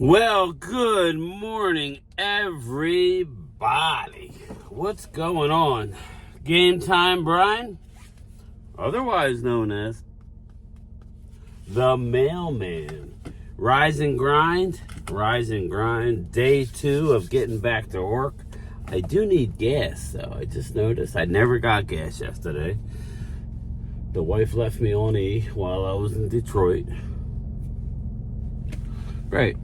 Well, good morning, everybody. What's going on? Game Time Brian, otherwise known as the Mailman. Rise and grind, day 2 of getting back to work. I do need gas, though. I just noticed I never got gas yesterday. The wife left me on E while I was in Detroit. Great.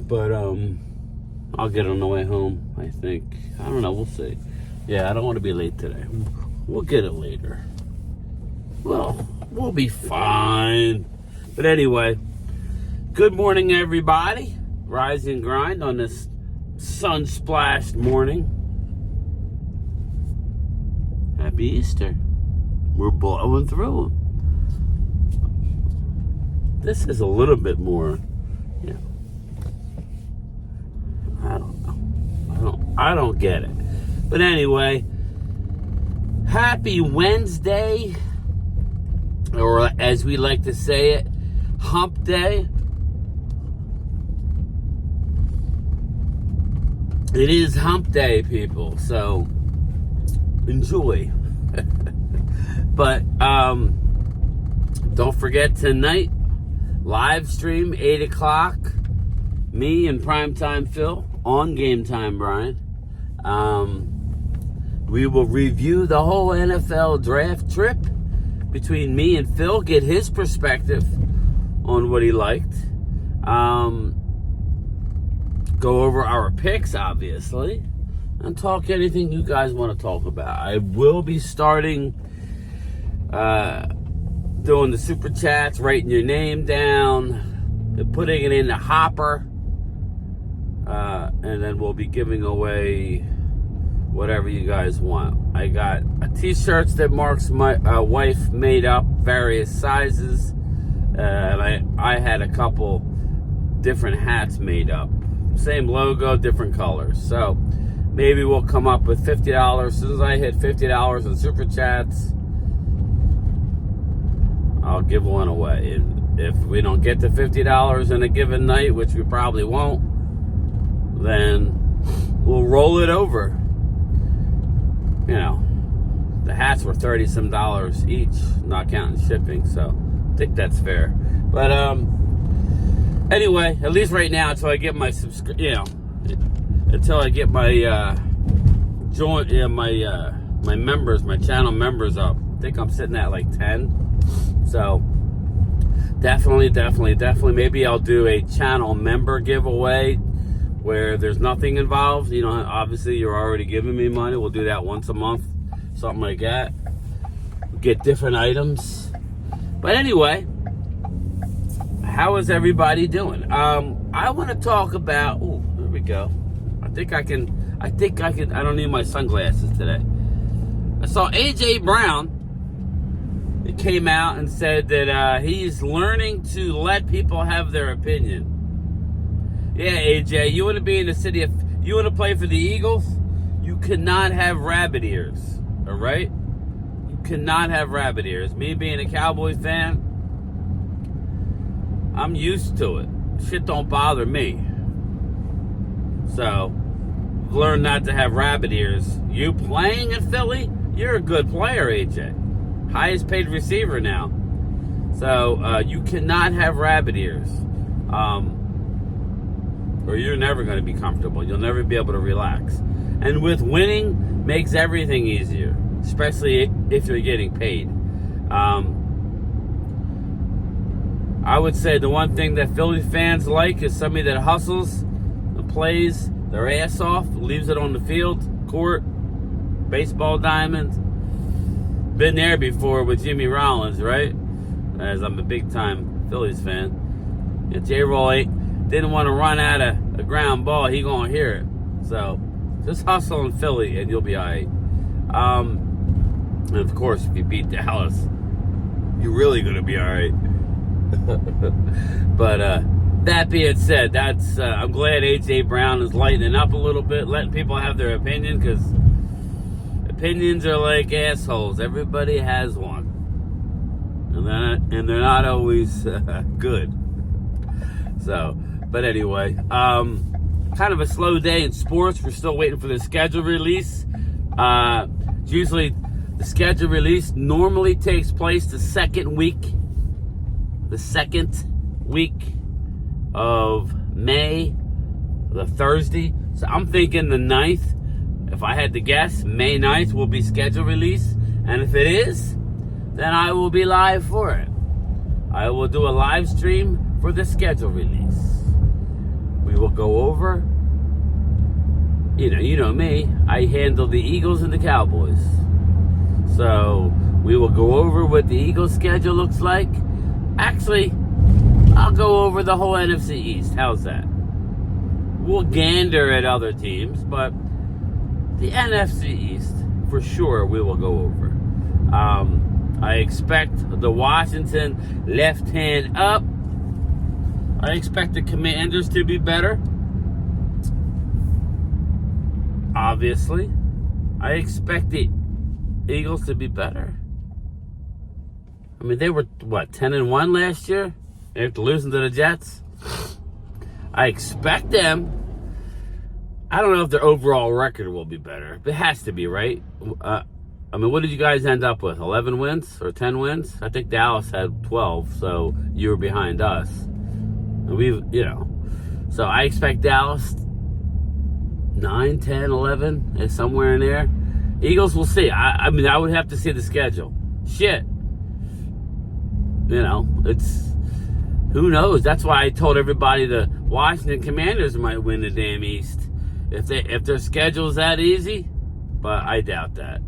But I'll get on the way home, I think. I don't know, we'll see. Yeah, I don't want to be late today. We'll get it later. Well, we'll be fine. But anyway, good morning, everybody. Rise and grind on this sun-splashed morning. Happy Easter. We're blowing through. This is a little bit more, I don't get it. But anyway, happy Wednesday, or as we like to say it, hump day. It is hump day, people, so enjoy. But don't forget tonight, live stream 8 o'clock, me and Primetime Phil on Game Time Brian. We will review the whole NFL draft trip between me and Phil, get his perspective on what he liked. Go over our picks, obviously, and talk anything you guys want to talk about. I will be starting doing the super chats, writing your name down, putting it in the hopper, and then we'll be giving away whatever you guys want. I got t-shirts that Mark's my wife made up, various sizes, and I had a couple different hats made up. Same logo, different colors. So maybe we'll come up with $50. As soon as I hit $50 in super chats, I'll give one away. And if we don't get to $50 in a given night, which we probably won't, then we'll roll it over. The hats were $30-some each, not counting shipping, so I think that's fair. But anyway, at least right now, until I get my until I get my my members, my channel members up. I think I'm sitting at like 10. So definitely. Maybe I'll do a channel member giveaway where there's nothing involved. Obviously you're already giving me money. We'll do that once a month, something like that. We'll get different items. But anyway, how is everybody doing? I want to talk about. Oh, there we go. I think I can. I don't need my sunglasses today. I saw AJ Brown. It came out and said that he's learning to let people have their opinion. Yeah, AJ, you want to be in the city you want to play for the Eagles? You cannot have rabbit ears, all right? You cannot have rabbit ears. Me being a Cowboys fan, I'm used to it. Shit don't bother me. So, learn not to have rabbit ears. You playing in Philly? You're a good player, AJ. Highest paid receiver now. So, you cannot have rabbit ears. Or you're never going to be comfortable. You'll never be able to relax. And with winning, makes everything easier, especially if you're getting paid. I would say the one thing that Philly fans like is somebody that hustles, plays their ass off, leaves it on the field, court, baseball diamonds. Been there before with Jimmy Rollins, right? As I'm a big-time Phillies fan. And J-Roll didn't want to run out a ground ball. He gonna hear it. So just hustle in Philly and you'll be all right. And of course, if you beat Dallas, you're really gonna be all right. But that being said, I'm glad AJ Brown is lightening up a little bit, letting people have their opinion, because opinions are like assholes. Everybody has one, and they're not always good. So But anyway, kind of a slow day in sports. We're still waiting for the schedule release. Usually the schedule release normally takes place the second week of May, the Thursday. So I'm thinking the 9th. If I had to guess, May 9th will be schedule release. And if it is, then I will be live for it. I will do a live stream for the schedule release. We will go over, you know me, I handle the Eagles and the Cowboys. So we will go over what the Eagles schedule looks like. Actually, I'll go over the whole NFC East. How's that? We'll gander at other teams, but the NFC East, for sure, we will go over. I expect the Washington left hand up. I expect the Commanders to be better. Obviously. I expect the Eagles to be better. I mean, they were, 10-1 last year? After losing to the Jets? I expect them. I don't know if their overall record will be better. It has to be, right? What did you guys end up with? 11 wins or 10 wins? I think Dallas had 12, so you were behind us. So I expect Dallas 9, 10, 11, is somewhere in there. Eagles, we'll see. I would have to see the schedule. Shit. It's, who knows? That's why I told everybody the Washington Commanders might win the damn East. If their schedule's that easy, but I doubt that.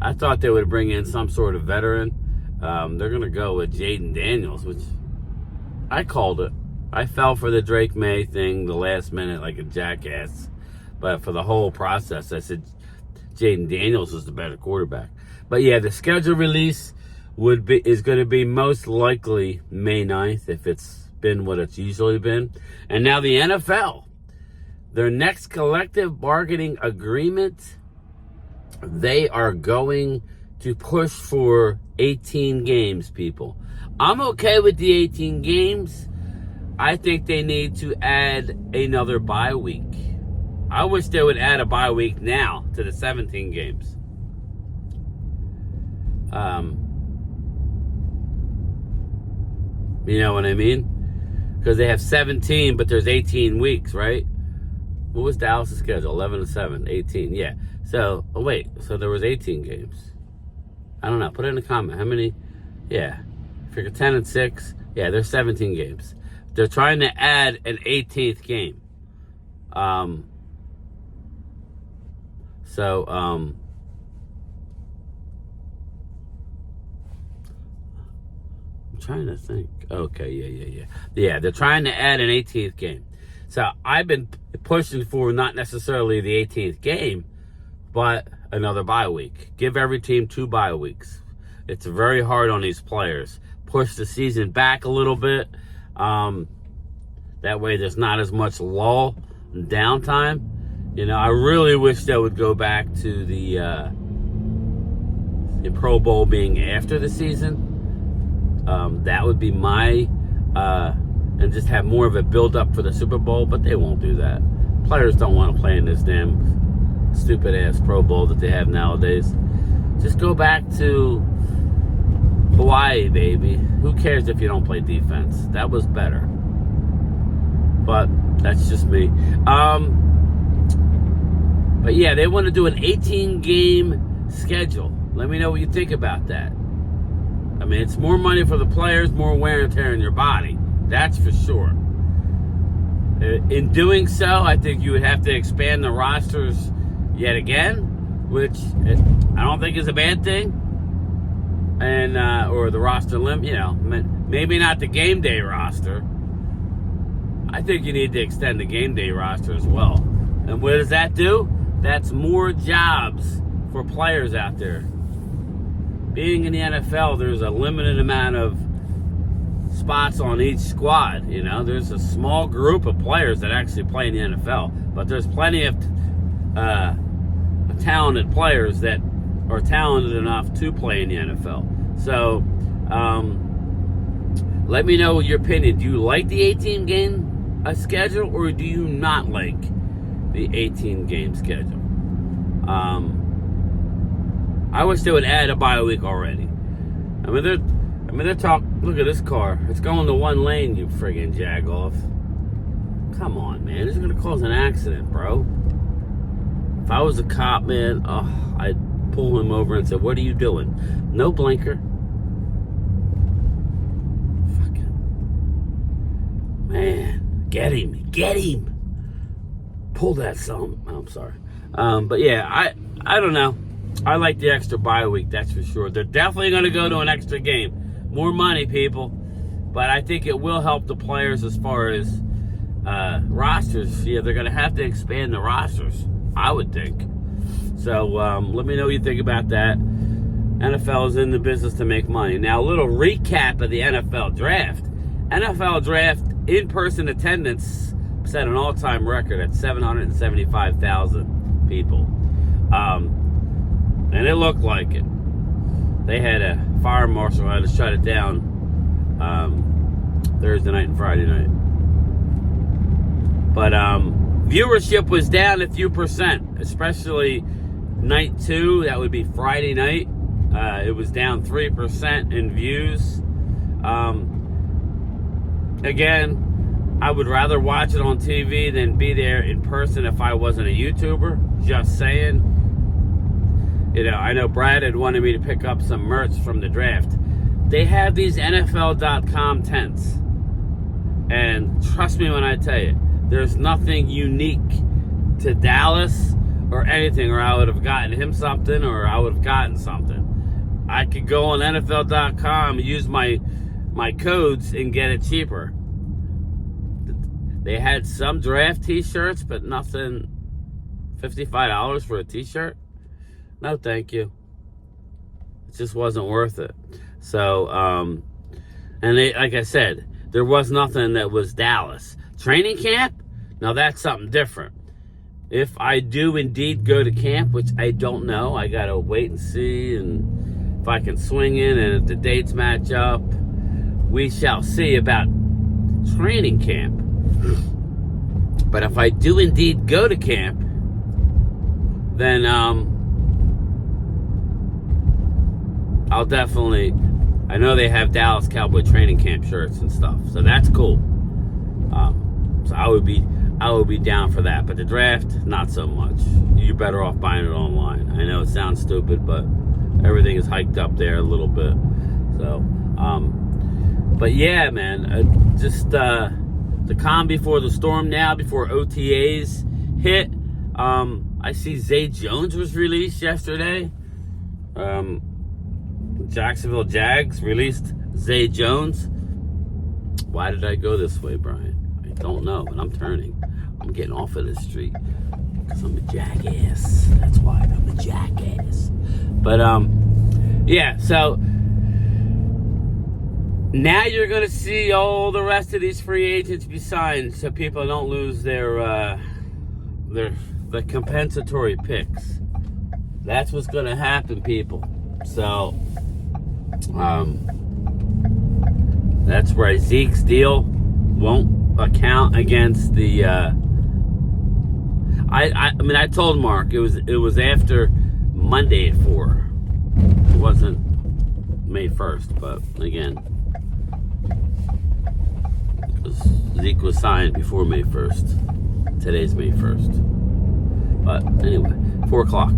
I thought they would bring in some sort of veteran. They're going to go with Jaden Daniels, which I called it. I fell for the Drake May thing the last minute like a jackass. But for the whole process, I said Jaden Daniels is the better quarterback. But yeah, the schedule release is going to be most likely May 9th if it's been what it's usually been. And now the NFL, their next collective bargaining agreement, they are going to push for 18 games, people. I'm okay with the 18 games. I think they need to add another bye week. I wish they would add a bye week now to the 17 games. You know what I mean? Because they have 17, but there's 18 weeks, right? What was Dallas' schedule? 11-7, 18, yeah. So, so there was 18 games. I don't know. Put it in the comment. How many? Yeah. Figure 10-6. Yeah, there's 17 games. They're trying to add an 18th game. I'm trying to think. Okay, yeah. Yeah, they're trying to add an 18th game. So I've been pushing for not necessarily the 18th game, but another bye week. Give every team 2 bye weeks. It's very hard on these players. Push the season back a little bit. That way there's not as much lull and downtime. I really wish they would go back to the Pro Bowl being after the season. That would be my... and just have more of a build-up for the Super Bowl, but they won't do that. Players don't want to play in this damn stupid-ass Pro Bowl that they have nowadays. Just go back to Hawaii, baby. Who cares if you don't play defense? That was better. But that's just me. But yeah, they want to do an 18-game schedule. Let me know what you think about that. I mean, it's more money for the players, more wear and tear in your body. That's for sure. In doing so, I think you would have to expand the rosters yet again, which I don't think is a bad thing. And or the roster limit, maybe not the game day roster. I think you need to extend the game day roster as well. And what does that do? That's more jobs for players out there. Being in the NFL, there's a limited amount of spots on each squad. There's a small group of players that actually play in the NFL, but there's plenty of talented players that are talented enough to play in the NFL. So let me know your opinion. Do you like the 18 game a schedule, or do you not like the 18-game schedule? I wish they would add a bye week already. They're talking. Look at this car. It's going to one lane, you friggin' jag-off. Come on, man. This is going to cause an accident, bro. If I was a cop, man, I'd pull him over and say, what are you doing? No blinker. Fucking. Man. Get him. Get him. Pull that some. I'm sorry. But yeah, I don't know. I like the extra bye week, that's for sure. They're definitely going to go to an extra game. More money, people. But I think it will help the players as far as rosters. Yeah, they're going to have to expand the rosters, I would think. So let me know what you think about that. NFL is in the business to make money. Now, a little recap of the NFL draft. NFL draft in-person attendance set an all-time record at 775,000 people. And it looked like it. They had a fire marshal had to shut it down Thursday night and Friday night. But viewership was down a few percent, especially night 2. That would be Friday night. It was down 3% in views. Again, I would rather watch it on TV than be there in person if I wasn't a YouTuber. Just saying. You know, I know Brad had wanted me to pick up some merch from the draft. They have these NFL.com tents. And trust me when I tell you, there's nothing unique to Dallas or anything, or I would have gotten him something, or I would have gotten something. I could go on NFL.com and use my codes and get it cheaper. They had some draft t-shirts, but nothing. $55 for a t-shirt? No, thank you. It just wasn't worth it. So, and they, like I said, there was nothing that was Dallas. Training camp? Now that's something different. If I do indeed go to camp, which I don't know, I gotta wait and see, and if I can swing in and if the dates match up, we shall see about training camp. But if I do indeed go to camp, then I'll definitely, I know they have Dallas Cowboy training camp shirts and stuff, so that's cool. So I would be down for that. But the draft, not so much. You're better off buying it online. I know it sounds stupid, but everything is hiked up there a little bit. So, but yeah, man, just the calm before the storm now, before OTAs hit. I see Zay Jones was released yesterday. Jacksonville Jags released Zay Jones. Why did I go this way, Brian? I don't know, but I'm turning. I'm getting off of this street because I'm a jackass. That's why I'm a jackass. But yeah, so now you're gonna see all the rest of these free agents be signed, so people don't lose the compensatory picks. That's what's gonna happen, people. So that's where Zeke's deal won't account against the I mean, I told Mark it was after Monday at 4. It wasn't May 1st, but again, Zeke was signed before May 1st. Today's May 1st. But anyway, 4 o'clock.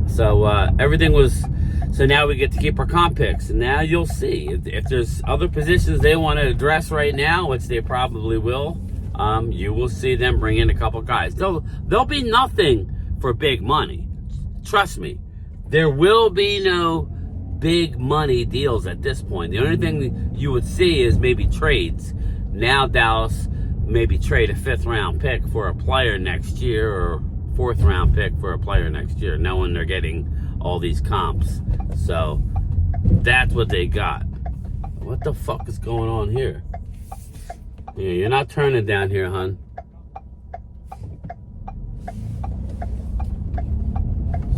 So everything was. So now we get to keep our comp picks, and now you'll see if there's other positions they want to address right now, which they probably will. You will see them bring in a couple guys. There'll be nothing for big money. Trust me, there will be no big money deals at this point. The only thing you would see is maybe trades. Now Dallas maybe trade a 5th round pick for a player next year, or 4th round pick for a player next year, knowing they're getting all these comps. So that's what they got. What the fuck is going on here? Yeah, you're not turning down here, hun.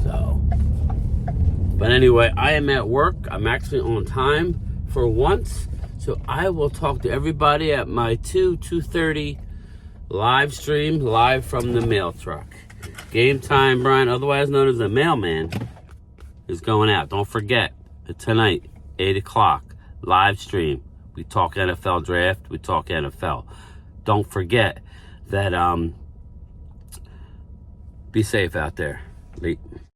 So, but anyway, I am at work. I'm actually on time for once. So I will talk to everybody at my 2:30 live stream, live from the mail truck. Game Time Brian, otherwise known as the mailman, is going out. Don't forget, tonight, 8 o'clock, live stream. We talk NFL draft, we talk NFL. Don't forget that, be safe out there. Late.